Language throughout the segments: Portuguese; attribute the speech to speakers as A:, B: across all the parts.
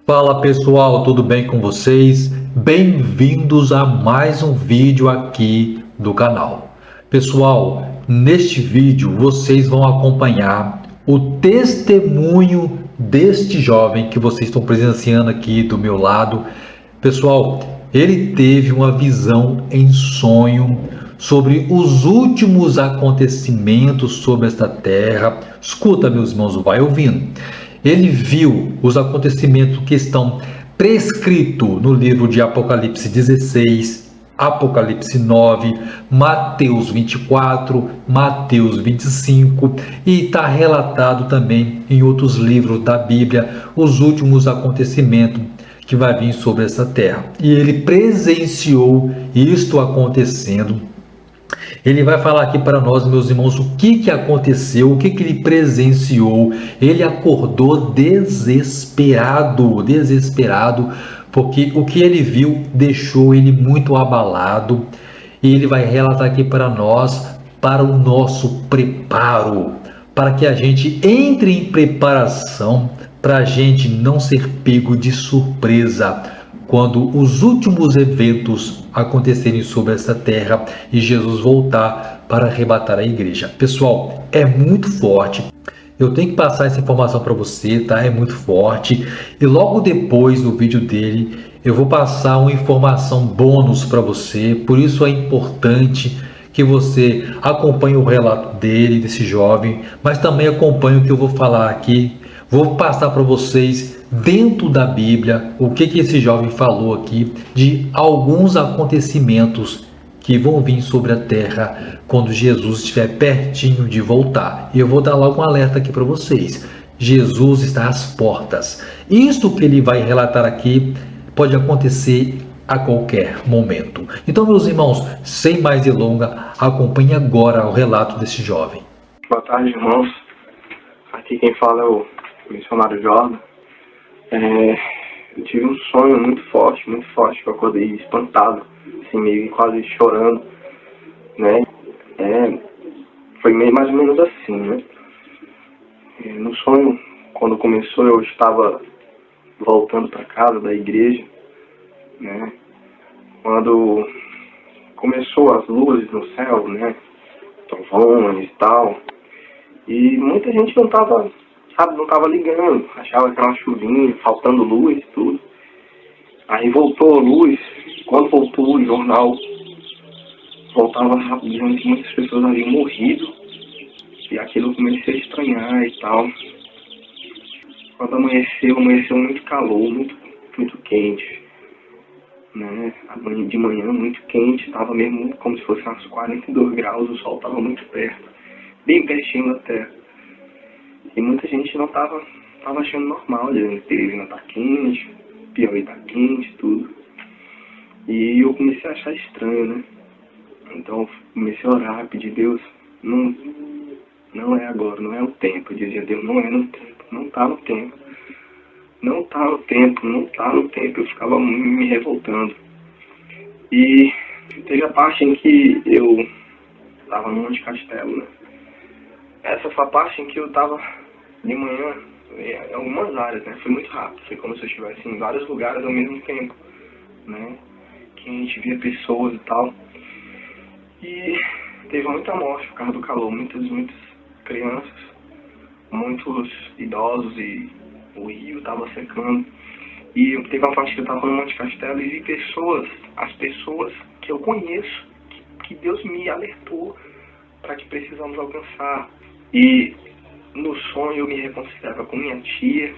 A: Fala pessoal, tudo bem com vocês? Bem-vindos a mais um vídeo aqui do canal. Pessoal, neste vídeo vocês vão acompanhar o testemunho deste jovem que vocês estão presenciando aqui do meu lado. Pessoal, ele teve uma visão em sonho sobre os últimos acontecimentos sobre esta terra. Escuta, meus irmãos, vai ouvindo. Ele viu os acontecimentos que estão prescritos no livro de Apocalipse 16, Apocalipse 9, Mateus 24, Mateus 25 e está relatado também em outros livros da Bíblia os últimos acontecimentos que vai vir sobre essa terra. E ele presenciou isto acontecendo. Ele vai falar aqui para nós, meus irmãos, o que aconteceu, o que ele presenciou. Ele acordou desesperado, porque o que ele viu deixou ele muito abalado. E ele vai relatar aqui para nós, para o nosso preparo, para que a gente entre em preparação, para a gente não ser pego de surpresa quando os últimos eventos acontecerem sobre essa terra e Jesus voltar para arrebatar a igreja. Pessoal, é muito forte. Eu tenho que passar essa informação para você, tá? É muito forte. E logo depois do vídeo dele, eu vou passar uma informação bônus para você. Por isso é importante que você acompanhe o relato dele, desse jovem, mas também acompanhe o que eu vou falar aqui. Vou passar para vocês dentro da Bíblia o que esse jovem falou aqui de alguns acontecimentos que vão vir sobre a terra quando Jesus estiver pertinho de voltar. E eu vou dar logo um alerta aqui para vocês. Jesus está às portas. Isto que ele vai relatar aqui pode acontecer a qualquer momento. Então, meus irmãos, sem mais delongas, acompanhe agora o relato desse jovem.
B: Boa tarde, irmãos. Aqui quem fala é o missionário Jordan. Eu tive um sonho muito forte, que eu acordei espantado, assim, meio quase chorando, né? Foi mais ou menos assim, né? No sonho, quando começou, eu estava voltando para casa da igreja, né? Quando começou as luzes no céu, né? Trovões e tal, e muita gente não estava ligando, achava que era uma chuvinha, faltando luz e tudo. Aí voltou a luz, quando voltou o jornal, voltava rápido, dizendo que muitas pessoas haviam morrido, e aquilo eu comecei a estranhar e tal. Quando amanheceu muito calor, muito quente, né? De manhã muito quente, estava mesmo como se fosse uns 42 graus, o sol estava muito perto, bem pertinho da terra. E muita gente não tava achando normal, dizendo que Teresina tá quente, Piauí tá quente, tudo. E eu comecei a achar estranho, né? Então eu comecei a orar, pedir, Deus, não é agora, não é o tempo. Eu dizia, Deus, não é no tempo, não tá no tempo. Não tá no tempo. Eu ficava me revoltando. E teve a parte em que eu tava no Monte Castelo, né? Essa foi a parte em que eu tava de manhã em algumas áreas, né? Foi muito rápido, foi como se eu estivesse em vários lugares ao mesmo tempo, né? Que a gente via pessoas e tal. E teve muita morte por causa do calor, muitas crianças, muitos idosos, e o rio tava secando. E teve uma parte que eu tava no Monte Castelo e vi as pessoas que eu conheço, que Deus me alertou para que precisamos alcançar. E no sonho eu me reconciliava com minha tia,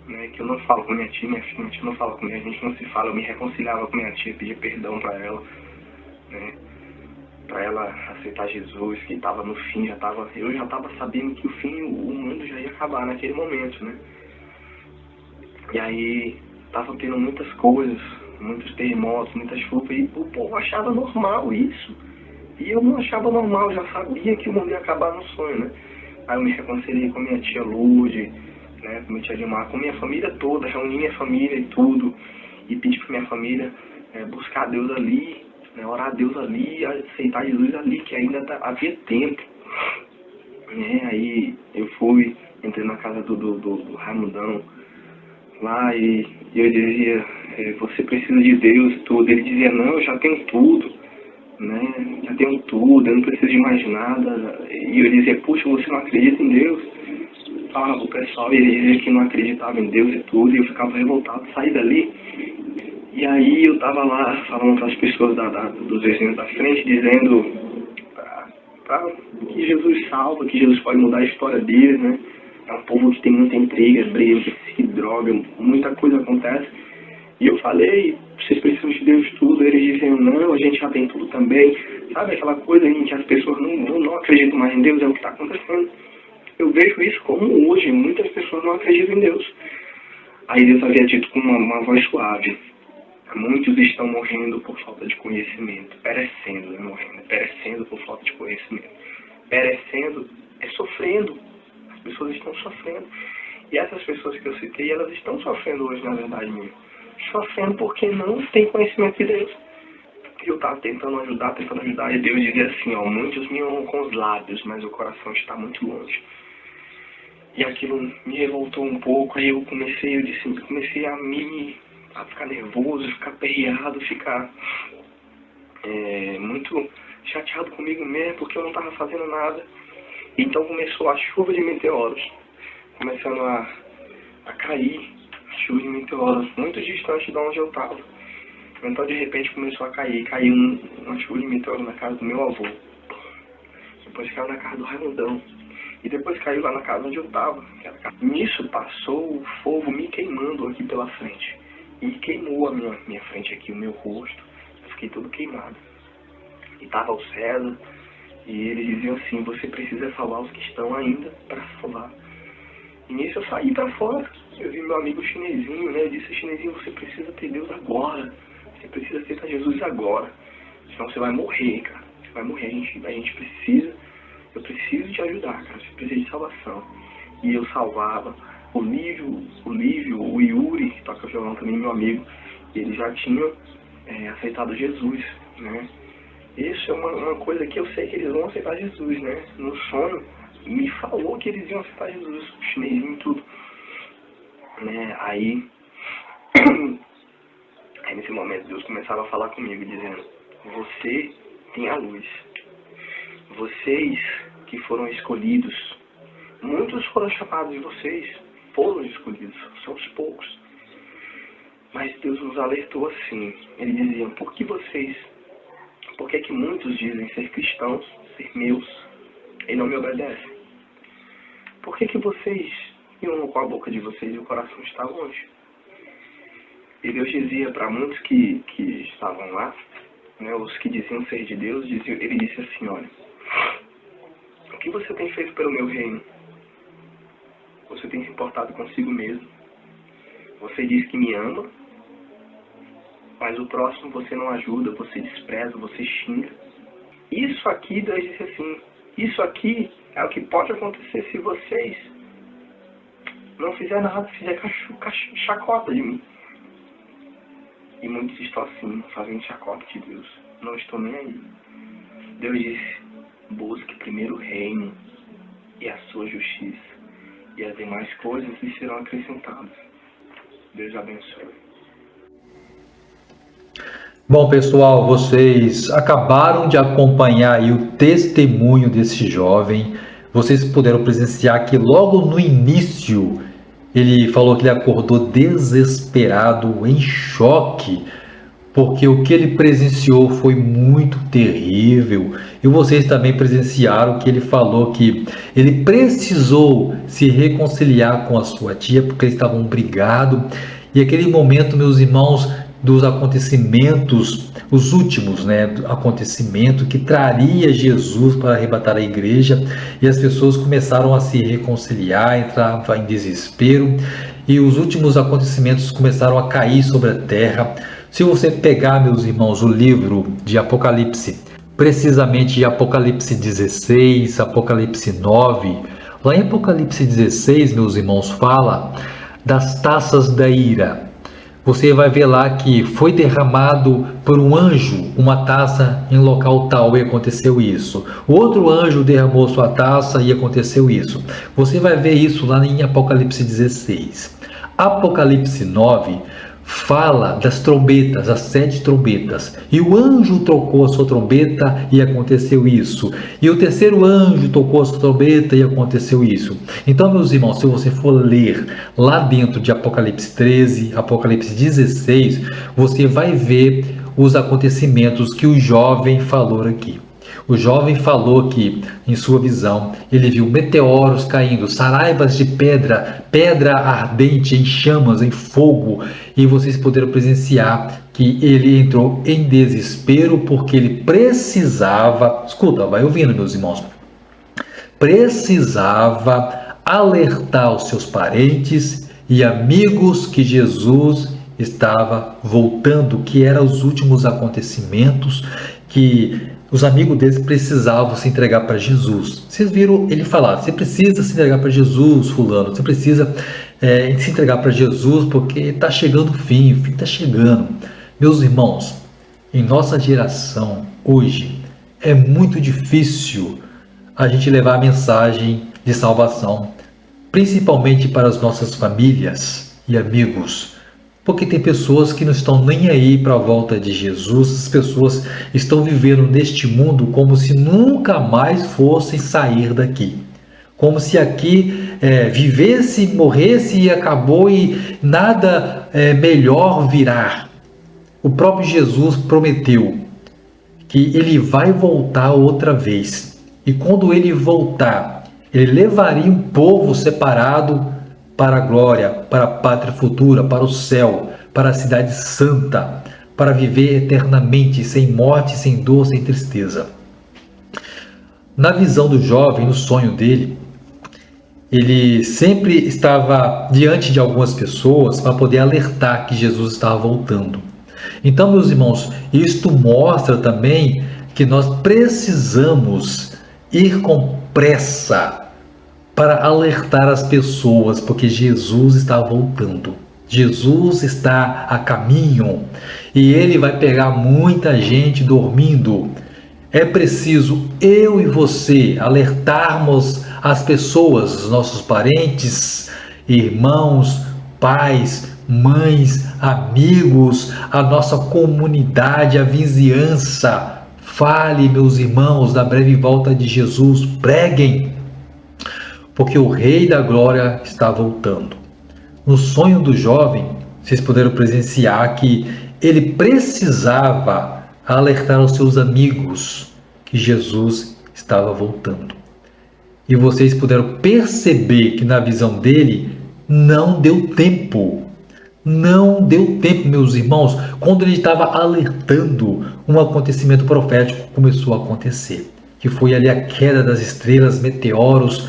B: né, que eu não falo com minha tia não fala comigo, a gente não se fala. Eu me reconciliava com minha tia, pedia perdão para ela, né, para ela aceitar Jesus, que estava no fim, eu já estava sabendo que o mundo já ia acabar naquele momento, né. E aí estavam tendo muitas coisas, muitos terremotos, muitas chuvas, e o povo achava normal isso. E eu não achava normal, eu já sabia que o mundo ia acabar no sonho, né? Aí eu me reconciliei com minha tia Lourdes, né, com minha tia Dilmar, com minha família toda, reuni minha família e tudo, e pedi pra minha família buscar Deus ali, né, orar a Deus ali, aceitar Jesus ali, que ainda havia tempo. Aí eu entrei na casa do Raimundão, lá e eu dizia, você precisa de Deus e tudo. Ele dizia, não, eu já tenho tudo, né? Já tenho tudo, eu não preciso de mais nada. E eu dizia, puxa, você não acredita em Deus? Falava pro pessoal, e ele dizia que não acreditava em Deus e tudo, e eu ficava revoltado, saí dali. E aí eu tava lá falando para as pessoas dos vizinhos da frente, dizendo que Jesus salva, que Jesus pode mudar a história deles, né? É um povo que tem muita intriga, briga, se droga, muita coisa acontece. E eu falei, vocês precisam de Deus tudo. Eles diziam, não, a gente já tem tudo também. Sabe aquela coisa em que as pessoas não acreditam mais em Deus, é o que está acontecendo. Eu vejo isso como hoje, muitas pessoas não acreditam em Deus. Aí Deus havia dito com uma voz suave, muitos estão morrendo por falta de conhecimento, perecendo, né, morrendo, perecendo por falta de conhecimento. Perecendo é sofrendo, as pessoas estão sofrendo. E essas pessoas que eu citei, elas estão sofrendo hoje, na verdade mesmo. Sofrendo porque não tem conhecimento de Deus. Eu estava tentando ajudar, e Deus dizia assim, ó, muitos me honram com os lábios, mas o coração está muito longe. E aquilo me revoltou um pouco, aí eu comecei a ficar nervoso, ficar aperreado, ficar muito chateado comigo mesmo, porque eu não estava fazendo nada. Então começou a chuva de meteoros, começando a cair, chuva de meteoros, muito distante de onde eu estava. Então de repente começou a cair, caiu uma chuva de meteoros na casa do meu avô. Depois caiu na casa do Raimundão. E depois caiu lá na casa onde eu estava. Nisso passou o fogo me queimando aqui pela frente. E queimou a minha frente aqui, o meu rosto. Eu fiquei todo queimado. E estava o César. E eles diziam assim, você precisa salvar os que estão ainda para salvar. E nisso eu saí para fora. Eu vi meu amigo chinesinho, né? Eu disse, chinesinho, você precisa ter Deus agora. Você precisa aceitar Jesus agora. Senão você vai morrer, cara. Você vai morrer. A gente precisa. Eu preciso te ajudar, cara. Você precisa de salvação. E eu salvava o Lívio, o Yuri, que toca violão também, meu amigo. Eles já tinham aceitado Jesus, né? Isso é uma coisa que eu sei que eles vão aceitar Jesus, né? No sonho, me falou que eles iam aceitar Jesus, o chinesinho e tudo. Né? Aí nesse momento Deus começava a falar comigo, dizendo, você tem a luz. Vocês que foram escolhidos, muitos foram chamados de vocês, foram escolhidos, são os poucos. Mas Deus nos alertou assim, Ele dizia, por que que muitos dizem ser cristãos, ser meus, e não me obedecem? Por que vocês iam com a boca de vocês e o coração está longe? E Deus dizia para muitos que estavam lá, né, os que diziam ser de Deus, Ele disse assim, olha, o que você tem feito pelo meu reino? Você tem se importado consigo mesmo. Você diz que me ama, mas o próximo você não ajuda, você despreza, você xinga. Isso aqui, Deus disse assim, isso aqui é o que pode acontecer se vocês não fizerem nada, fizer chacota de mim. E muitos estão assim, fazendo chacota de Deus. Não estou nem aí. Deus disse, busque primeiro o reino e a sua justiça, e as demais coisas lhe serão acrescentadas. Deus abençoe.
A: Bom, pessoal, vocês acabaram de acompanhar aí o testemunho desse jovem. Vocês puderam presenciar que logo no início ele falou que ele acordou desesperado, em choque, porque o que ele presenciou foi muito terrível. E vocês também presenciaram que ele falou que ele precisou se reconciliar com a sua tia porque eles estavam brigados. E aquele momento, meus irmãos, dos acontecimentos, os últimos, né, acontecimento que traria Jesus para arrebatar a igreja, e as pessoas começaram a se reconciliar, entrava em desespero, e os últimos acontecimentos começaram a cair sobre a terra. Se você pegar, meus irmãos, o livro de Apocalipse, precisamente de Apocalipse 16, Apocalipse 9, lá em Apocalipse 16, meus irmãos, fala das taças da ira. Você vai ver lá que foi derramado por um anjo uma taça em local tal e aconteceu isso. O outro anjo derramou sua taça e aconteceu isso. Você vai ver isso lá em Apocalipse 16. Apocalipse 9 fala das trombetas, as 7 trombetas. E o anjo tocou a sua trombeta e aconteceu isso. E o terceiro anjo tocou a sua trombeta e aconteceu isso. Então, meus irmãos, se você for ler lá dentro de Apocalipse 13, Apocalipse 16, você vai ver os acontecimentos que o jovem falou aqui. O jovem falou que, em sua visão, ele viu meteoros caindo, saraibas de pedra, pedra ardente em chamas, em fogo, e vocês poderam presenciar que ele entrou em desespero porque ele precisava, escuta, vai ouvindo, meus irmãos, precisava alertar os seus parentes e amigos que Jesus estava voltando, que eram os últimos acontecimentos, que os amigos deles precisavam se entregar para Jesus. Vocês viram ele falar, você precisa se entregar para Jesus, fulano, você precisa se entregar para Jesus, porque está chegando o fim está chegando. Meus irmãos, em nossa geração, hoje, é muito difícil a gente levar a mensagem de salvação, principalmente para as nossas famílias e amigos, porque tem pessoas que não estão nem aí para a volta de Jesus. As pessoas estão vivendo neste mundo como se nunca mais fossem sair daqui. Como se aqui vivesse, morresse e acabou e nada melhor virá. O próprio Jesus prometeu que ele vai voltar outra vez. E quando ele voltar, ele levaria um povo separado para a glória, para a pátria futura, para o céu, para a cidade santa, para viver eternamente, sem morte, sem dor, sem tristeza. Na visão do jovem, no sonho dele, ele sempre estava diante de algumas pessoas para poder alertar que Jesus estava voltando. Então, meus irmãos, isto mostra também que nós precisamos ir com pressa para alertar as pessoas, porque Jesus está voltando. Jesus está a caminho e ele vai pegar muita gente dormindo. É preciso eu e você alertarmos as pessoas, os nossos parentes, irmãos, pais, mães, amigos, a nossa comunidade, a vizinhança. Fale, meus irmãos, da breve volta de Jesus. Preguem, porque o Rei da Glória está voltando. No sonho do jovem, vocês puderam presenciar que ele precisava alertar os seus amigos que Jesus estava voltando. E vocês puderam perceber que na visão dele não deu tempo. Não deu tempo, meus irmãos. Quando ele estava alertando, um acontecimento profético começou a acontecer, que foi ali a queda das estrelas, meteoros,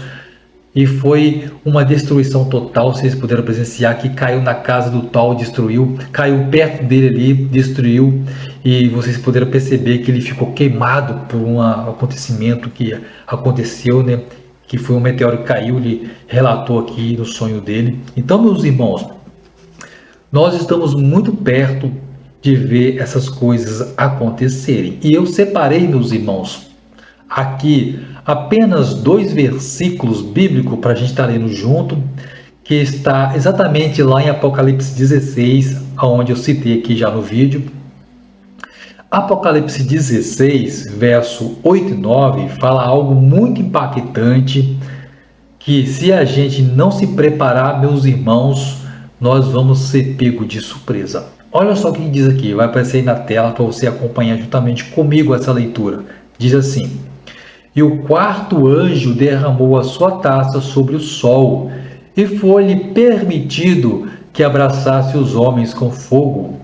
A: e foi uma destruição total. Vocês puderam presenciar que caiu na casa do tal, destruiu, caiu perto dele ali, destruiu, e vocês puderam perceber que ele ficou queimado por um acontecimento que aconteceu, né? Que foi um meteoro que caiu, ele relatou aqui no sonho dele. Então, meus irmãos, nós estamos muito perto de ver essas coisas acontecerem. E eu separei, meus irmãos, aqui apenas 2 versículos bíblicos para a gente estar lendo junto, que está exatamente lá em Apocalipse 16, onde eu citei aqui já no vídeo. Apocalipse 16, verso 8 e 9, fala algo muito impactante, que se a gente não se preparar, meus irmãos, nós vamos ser pego de surpresa. Olha só o que diz aqui, vai aparecer aí na tela para você acompanhar juntamente comigo essa leitura. Diz assim: e o 4º anjo derramou a sua taça sobre o sol, e foi-lhe permitido que abraçasse os homens com fogo.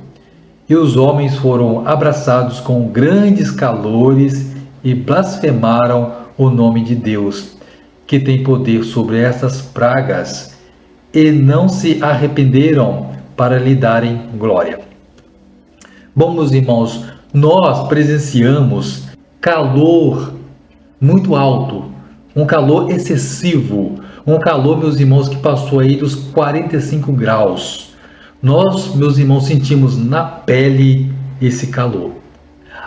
A: E os homens foram abraçados com grandes calores e blasfemaram o nome de Deus, que tem poder sobre essas pragas, e não se arrependeram para lhe darem glória. Bom, meus irmãos, nós presenciamos calor muito alto, um calor excessivo, um calor, meus irmãos, que passou aí dos 45 graus. Nós, meus irmãos, sentimos na pele esse calor.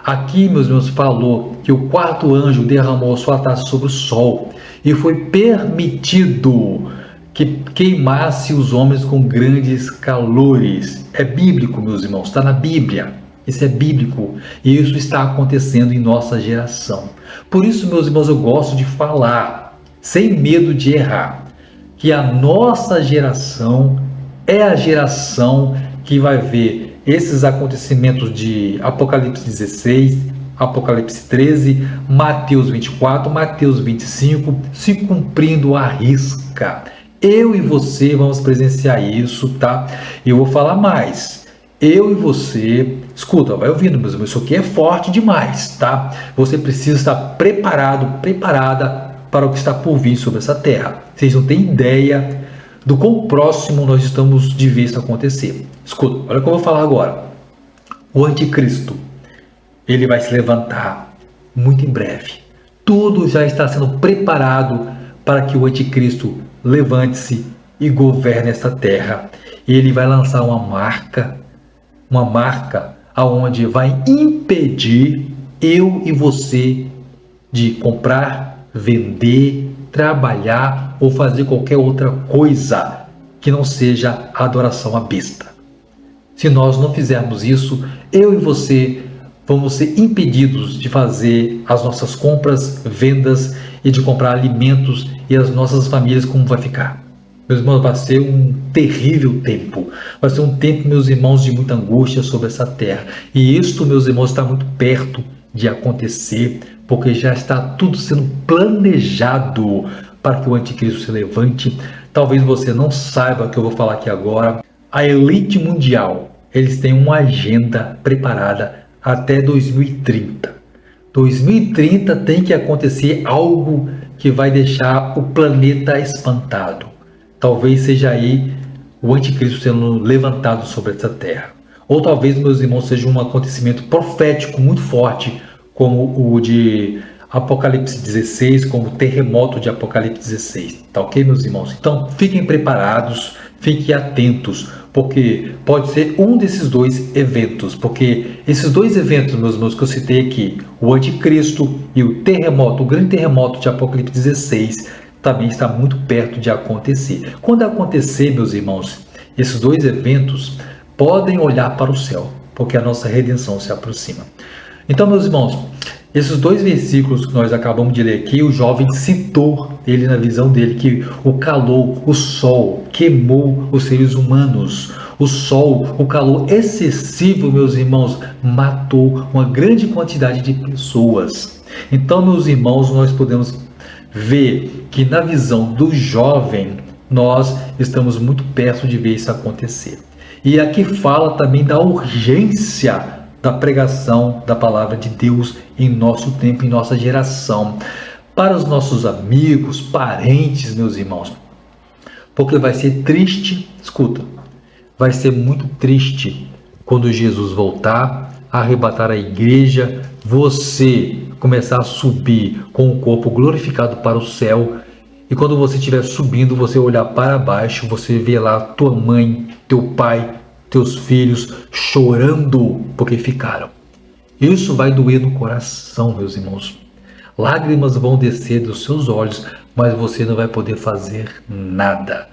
A: Aqui, meus irmãos, falou que o 4º anjo derramou sua taça sobre o sol e foi permitido que queimasse os homens com grandes calores. É bíblico, meus irmãos, está na Bíblia. Isso é bíblico e isso está acontecendo em nossa geração. Por isso, meus irmãos, eu gosto de falar, sem medo de errar, que a nossa geração é a geração que vai ver esses acontecimentos de Apocalipse 16, Apocalipse 13, Mateus 24, Mateus 25 se cumprindo à risca. Eu e você vamos presenciar isso, tá? E eu vou falar mais. Eu e você, escuta, vai ouvindo, meus irmãos, isso aqui é forte demais, tá? Você precisa estar preparado, preparada para o que está por vir sobre essa terra. Vocês não têm ideia do quão próximo nós estamos de ver isso acontecer. Escuta, olha o que eu vou falar agora. O anticristo, ele vai se levantar muito em breve. Tudo já está sendo preparado para que o anticristo levante-se e governe esta terra. Ele vai lançar uma marca aonde vai impedir eu e você de comprar, vender, trabalhar ou fazer qualquer outra coisa que não seja adoração à besta. Se nós não fizermos isso, eu e você vamos ser impedidos de fazer as nossas compras, vendas e de comprar alimentos, e as nossas famílias como vai ficar. Meus irmãos, vai ser um terrível tempo. Vai ser um tempo, meus irmãos, de muita angústia sobre essa terra. E isto, meus irmãos, está muito perto de acontecer, porque já está tudo sendo planejado para que o anticristo se levante. Talvez você não saiba o que eu vou falar aqui agora. A elite mundial, eles têm uma agenda preparada até 2030. 2030 tem que acontecer algo que vai deixar o planeta espantado. Talvez seja aí o anticristo sendo levantado sobre essa terra. Ou talvez, meus irmãos, seja um acontecimento profético muito forte, como o de Apocalipse 16, como o terremoto de Apocalipse 16. Tá ok, meus irmãos? Então, fiquem preparados, fiquem atentos, porque pode ser um desses dois eventos, porque esses dois eventos, meus irmãos, que eu citei aqui, o anticristo e o terremoto, o grande terremoto de Apocalipse 16, também está muito perto de acontecer. Quando acontecer, meus irmãos, esses dois eventos, podem olhar para o céu, porque a nossa redenção se aproxima. Então, meus irmãos, esses dois versículos que nós acabamos de ler aqui, o jovem citou ele na visão dele, que o calor, o sol, queimou os seres humanos. O sol, o calor excessivo, meus irmãos, matou uma grande quantidade de pessoas. Então, meus irmãos, nós podemos ver que na visão do jovem, nós estamos muito perto de ver isso acontecer. E aqui fala também da urgência da pregação da palavra de Deus em nosso tempo, em nossa geração, para os nossos amigos, parentes, meus irmãos, porque vai ser triste, escuta, vai ser muito triste quando Jesus voltar, arrebatar a igreja, você começar a subir com o corpo glorificado para o céu, e quando você estiver subindo, você olhar para baixo, você vê lá tua mãe, teu pai, teus filhos chorando porque ficaram. Isso vai doer no coração, meus irmãos. Lágrimas vão descer dos seus olhos, mas você não vai poder fazer nada.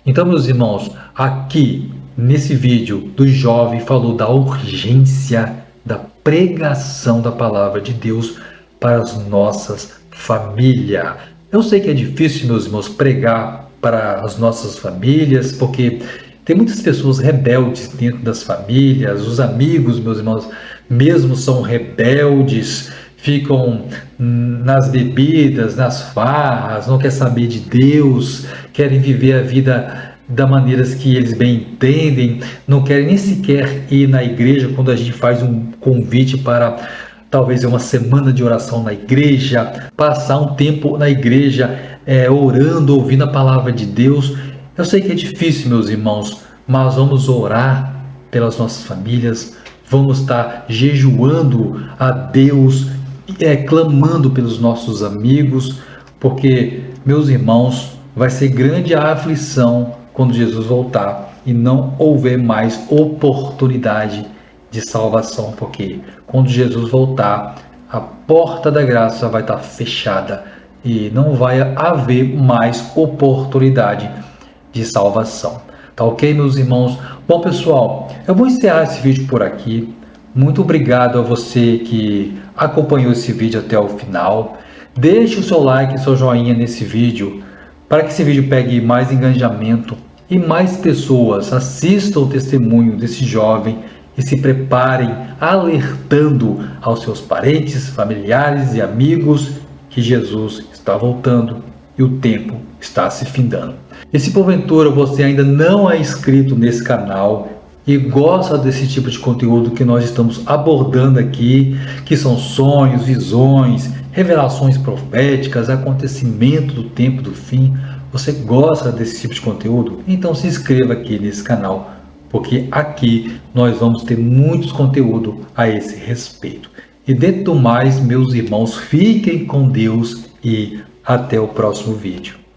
A: Então, meus irmãos, aqui nesse vídeo do jovem falou da urgência da pregação da palavra de Deus para as nossas famílias. Eu sei que é difícil, meus irmãos, pregar para as nossas famílias, porque tem muitas pessoas rebeldes dentro das famílias, os amigos, meus irmãos, mesmo são rebeldes, ficam nas bebidas, nas farras, não querem saber de Deus, querem viver a vida da maneira que eles bem entendem, não querem nem sequer ir na igreja quando a gente faz um convite para talvez uma semana de oração na igreja, passar um tempo na igreja orando, ouvindo a palavra de Deus. Eu sei que é difícil, meus irmãos, mas vamos orar pelas nossas famílias, vamos estar jejuando a Deus, clamando pelos nossos amigos, porque, meus irmãos, vai ser grande a aflição quando Jesus voltar e não houver mais oportunidade de salvação, porque quando Jesus voltar, a porta da graça vai estar fechada e não vai haver mais oportunidade de salvação. Tá ok, meus irmãos? Bom, pessoal, eu vou encerrar esse vídeo por aqui. Muito obrigado a você que acompanhou esse vídeo até o final. Deixe o seu like e seu joinha nesse vídeo para que esse vídeo pegue mais engajamento e mais pessoas assistam o testemunho desse jovem e se preparem alertando aos seus parentes, familiares e amigos que Jesus está voltando e o tempo está se findando. E se porventura você ainda não é inscrito nesse canal e gosta desse tipo de conteúdo que nós estamos abordando aqui, que são sonhos, visões, revelações proféticas, acontecimento do tempo do fim, você gosta desse tipo de conteúdo? Então se inscreva aqui nesse canal, porque aqui nós vamos ter muitos conteúdos a esse respeito. E dentro do mais, meus irmãos, fiquem com Deus e até o próximo vídeo.